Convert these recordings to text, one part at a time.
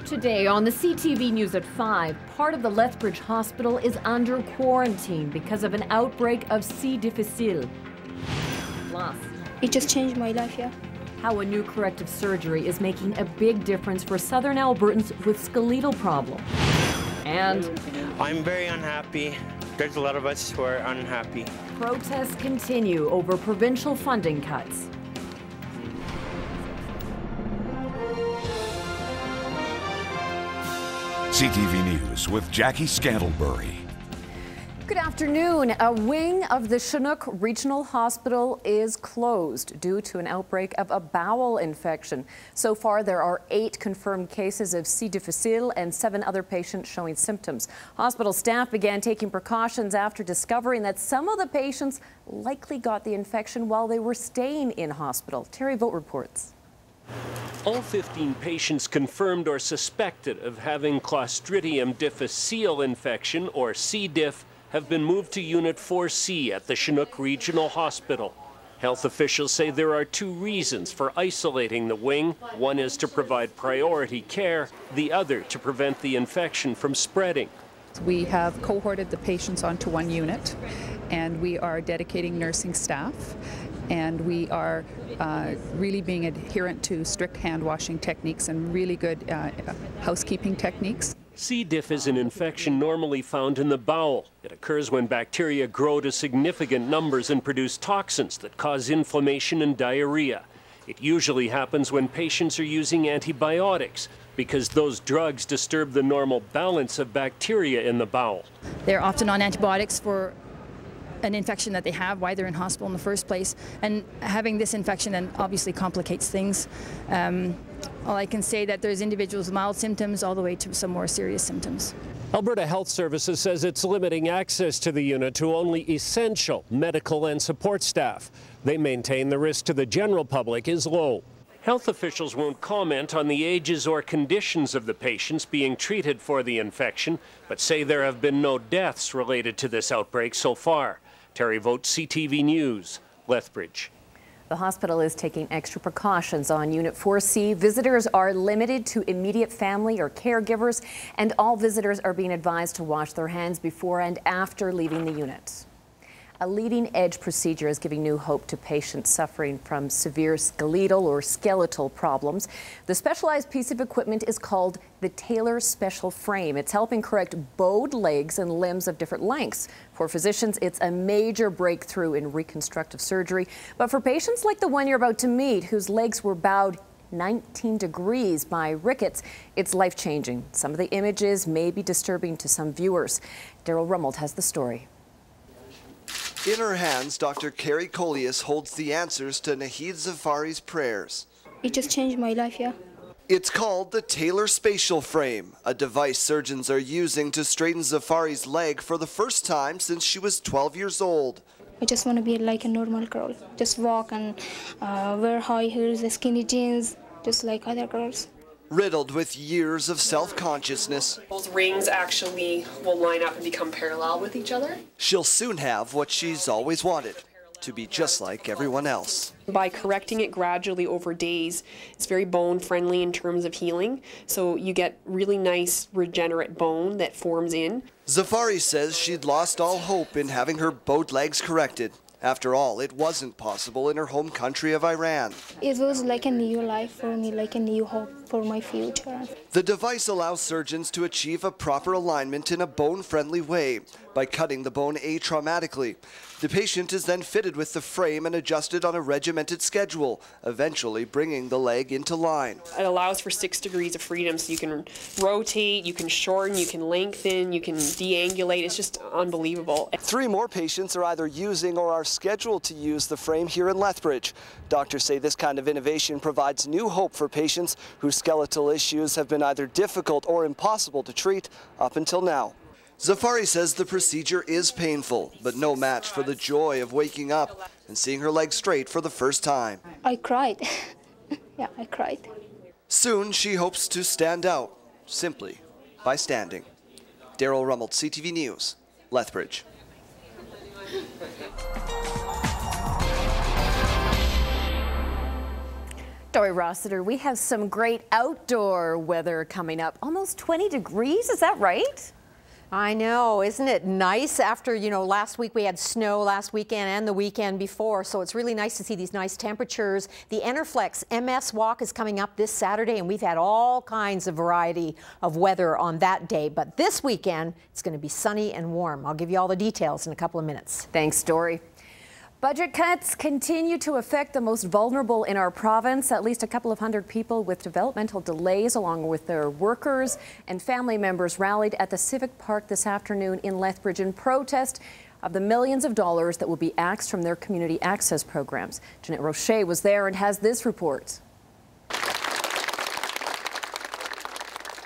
Today on the CTV News at 5, part of the Lethbridge Hospital is under quarantine because of an outbreak of C. difficile. Plus, it just changed my life, yeah. How a new corrective surgery is making a big difference for Southern Albertans with skeletal problems. And I'm very unhappy. There's a lot of us who are unhappy. Protests continue over provincial funding cuts. CTV News with Jackie Scantlebury. Good afternoon. A wing of the Chinook Regional Hospital is closed due to an outbreak of a bowel infection. So far, there are 8 confirmed cases of C. difficile and 7 other patients showing symptoms. Hospital staff began taking precautions after discovering that some of the patients likely got the infection while they were staying in hospital. Terry Vogt reports. All 15 patients confirmed or suspected of having Clostridium difficile infection, or C. diff, have been moved to Unit 4C at the Chinook Regional Hospital. Health officials say there are 2 reasons for isolating the wing. One is to provide priority care, the other to prevent the infection from spreading. We have cohorted the patients onto one unit, and we are dedicating nursing staff, and we are really being adherent to strict hand washing techniques and really good housekeeping techniques. C. diff is an infection normally found in the bowel. It occurs when bacteria grow to significant numbers and produce toxins that cause inflammation and diarrhea. It usually happens when patients are using antibiotics because those drugs disturb the normal balance of bacteria in the bowel. They're often on antibiotics for an infection that they have, why they're in hospital in the first place, and having this infection then obviously complicates things. All I can say that there's individuals with mild symptoms all the way to some more serious symptoms. Alberta Health Services says it's limiting access to the unit to only essential medical and support staff. They maintain the risk to the general public is low. Health officials won't comment on the ages or conditions of the patients being treated for the infection, but say there have been no deaths related to this outbreak so far. Terry Vogt, CTV News, Lethbridge. The hospital is taking extra precautions on Unit 4C. Visitors are limited to immediate family or caregivers, and all visitors are being advised to wash their hands before and after leaving the unit. A leading-edge procedure is giving new hope to patients suffering from severe skeletal problems. The specialized piece of equipment is called the Taylor Special Frame. It's helping correct bowed legs and limbs of different lengths. For physicians, it's a major breakthrough in reconstructive surgery. But for patients like the one you're about to meet, whose legs were bowed 19 degrees by rickets, it's life-changing. Some of the images may be disturbing to some viewers. Daryl Rummold has the story. In her hands, Dr. Carrie Coleus holds the answers to Nahid Zafari's prayers. It just changed my life, yeah. It's called the Taylor Spatial Frame, a device surgeons are using to straighten Zafari's leg for the first time since she was 12 years old. I just want to be like a normal girl. Just walk and wear high heels, skinny jeans, just like other girls. Riddled with years of self-consciousness, those rings actually will line up and become parallel with each other. She'll soon have what she's always wanted, to be just like everyone else. By correcting it gradually over days, it's very bone friendly in terms of healing, so you get really nice regenerate bone that forms in. Zafari says she'd lost all hope in having her bowed legs corrected. After all, it wasn't possible in her home country of Iran. It was like a new life for me, like a new hope for my future. The device allows surgeons to achieve a proper alignment in a bone-friendly way by cutting the bone atraumatically. The patient is then fitted with the frame and adjusted on a regimented schedule, eventually bringing the leg into line. It allows for 6 degrees of freedom, so you can rotate, you can shorten, you can lengthen, you can deangulate. It's just unbelievable. 3 more patients are either using or are scheduled to use the frame here in Lethbridge. Doctors say this kind of innovation provides new hope for patients whose skeletal issues have been either difficult or impossible to treat up until now. Zafari says the procedure is painful, but no match for the joy of waking up and seeing her legs straight for the first time. I cried. Yeah, I cried. Soon she hopes to stand out, simply by standing. Daryl Rummold, CTV News, Lethbridge. story, Rossiter. We have some great outdoor weather coming up. Almost 20 degrees, is that right? I know, isn't it nice after, last week we had snow last weekend and the weekend before, so it's really nice to see these nice temperatures. The Enerflex MS Walk is coming up this Saturday, and we've had all kinds of variety of weather on that day, but this weekend it's going to be sunny and warm. I'll give you all the details in a couple of minutes. Thanks, Dory. Budget cuts continue to affect the most vulnerable in our province. At least a couple of hundred people with developmental delays, along with their workers and family members, rallied at the Civic Park this afternoon in Lethbridge in protest of the millions of dollars that will be axed from their community access programs. Jeanette Roche was there and has this report.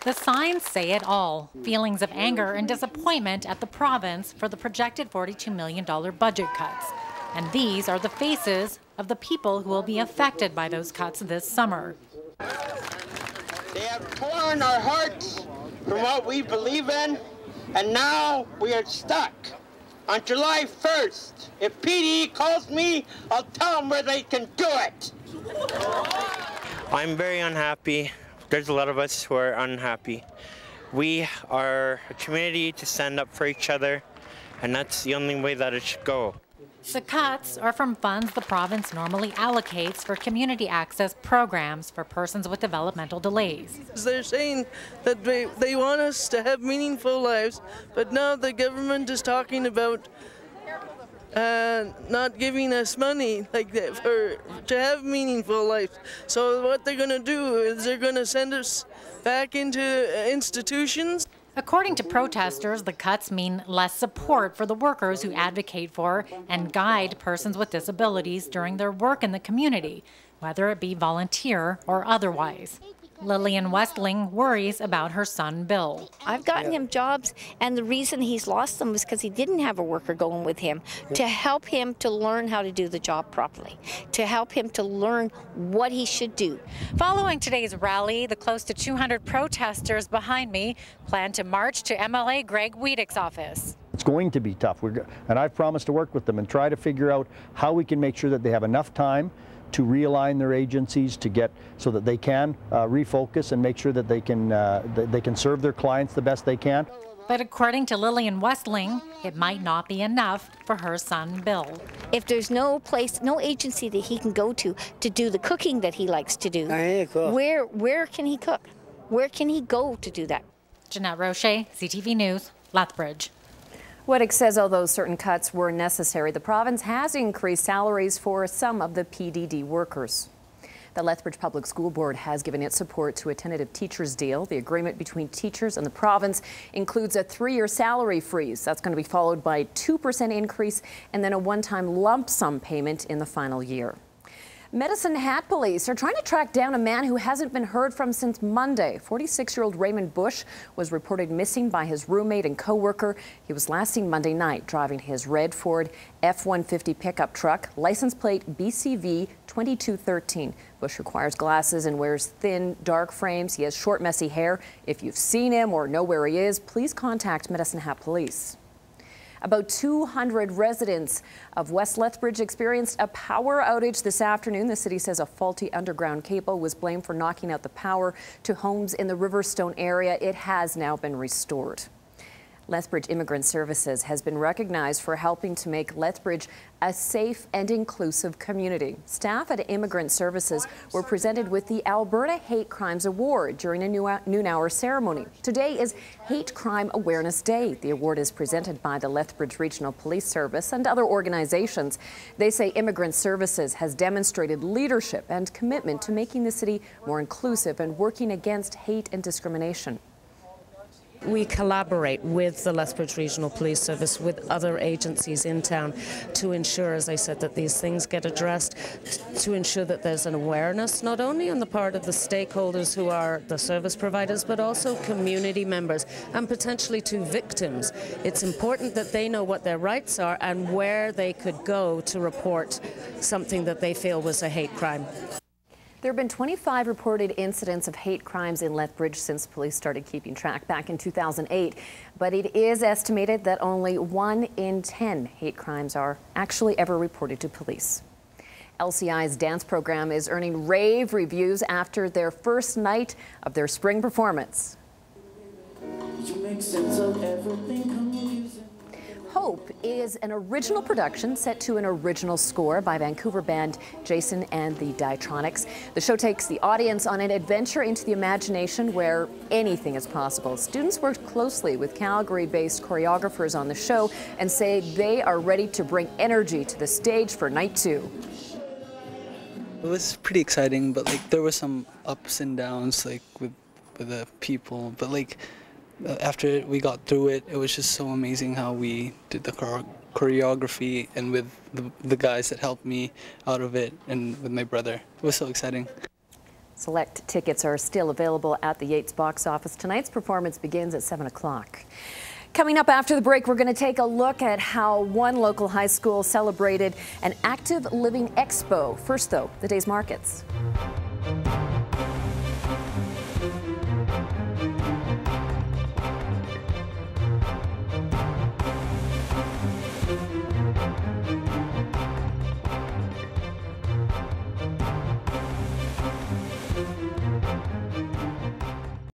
The signs say it all. Feelings of anger and disappointment at the province for the projected $42 million budget cuts. And these are the faces of the people who will be affected by those cuts this summer. They have torn our hearts from what we believe in, and now we are stuck. On July 1st, if PD calls me, I'll tell them where they can do it. I'm very unhappy. There's a lot of us who are unhappy. We are a community to stand up for each other, and that's the only way that it should go. The cuts are from funds the province normally allocates for community access programs for persons with developmental delays. They're saying that they want us to have meaningful lives, but now the government is talking about not giving us money like that to have meaningful lives. So what they're going to do is they're going to send us back into institutions. According to protesters, the cuts mean less support for the workers who advocate for and guide persons with disabilities during their work in the community, whether it be volunteer or otherwise. Lillian Westling worries about her son, Bill. I've gotten him jobs, and the reason he's lost them was because he didn't have a worker going with him to help him to learn how to do the job properly, to help him to learn what he should do. Following today's rally, the close to 200 protesters behind me plan to march to MLA Greg Wiedeck's office. It's going to be tough, and I've promised to work with them and try to figure out how we can make sure that they have enough time to realign their agencies to get so that they can refocus and make sure that they can serve their clients the best they can. But according to Lillian Westling, it might not be enough for her son, Bill. If there's no place, no agency that he can go to do the cooking that he likes to do, where can he cook? Where can he go to do that? Jeanette Roche, CTV News, Lethbridge. Wiedeck says although certain cuts were necessary, the province has increased salaries for some of the PDD workers. The Lethbridge Public School Board has given its support to a tentative teachers deal. The agreement between teachers and the province includes a 3-year salary freeze. That's going to be followed by a 2% increase and then a one-time lump sum payment in the final year. Medicine Hat police are trying to track down a man who hasn't been heard from since Monday. 46-year-old Raymond Bush was reported missing by his roommate and co-worker. He was last seen Monday night driving his red Ford F-150 pickup truck, license plate BCV 2213. Bush requires glasses and wears thin, dark frames. He has short, messy hair. If you've seen him or know where he is, please contact Medicine Hat Police. About 200 residents of West Lethbridge experienced a power outage this afternoon. The city says a faulty underground cable was blamed for knocking out the power to homes in the Riverstone area. It has now been restored. Lethbridge Immigrant Services has been recognized for helping to make Lethbridge a safe and inclusive community. Staff at Immigrant Services were presented with the Alberta Hate Crimes Award during a noon hour ceremony. Today is Hate Crime Awareness Day. The award is presented by the Lethbridge Regional Police Service and other organizations. They say Immigrant Services has demonstrated leadership and commitment to making the city more inclusive and working against hate and discrimination. We collaborate with the Lethbridge Regional Police Service, with other agencies in town to ensure, as I said, that these things get addressed, to ensure that there's an awareness not only on the part of the stakeholders who are the service providers, but also community members and potentially to victims. It's important that they know what their rights are and where they could go to report something that they feel was a hate crime. There have been 25 reported incidents of hate crimes in Lethbridge since police started keeping track back in 2008. But it is estimated that only 1 in 10 hate crimes are actually ever reported to police. LCI's dance program is earning rave reviews after their first night of their spring performance. Hope is an original production set to an original score by Vancouver band Jason and the Diatronics. The show takes the audience on an adventure into the imagination where anything is possible. Students worked closely with Calgary-based choreographers on the show and say they are ready to bring energy to the stage for night 2. It was pretty exciting, but there were some ups and downs with the people, but after we got through it, it was just so amazing how we did the choreography and with the guys that helped me out of it and with my brother. It was so exciting. Select tickets are still available at the Yates box office. Tonight's performance begins at 7 o'clock. Coming up after the break, we're going to take a look at how one local high school celebrated an active living expo. First, though, the day's markets.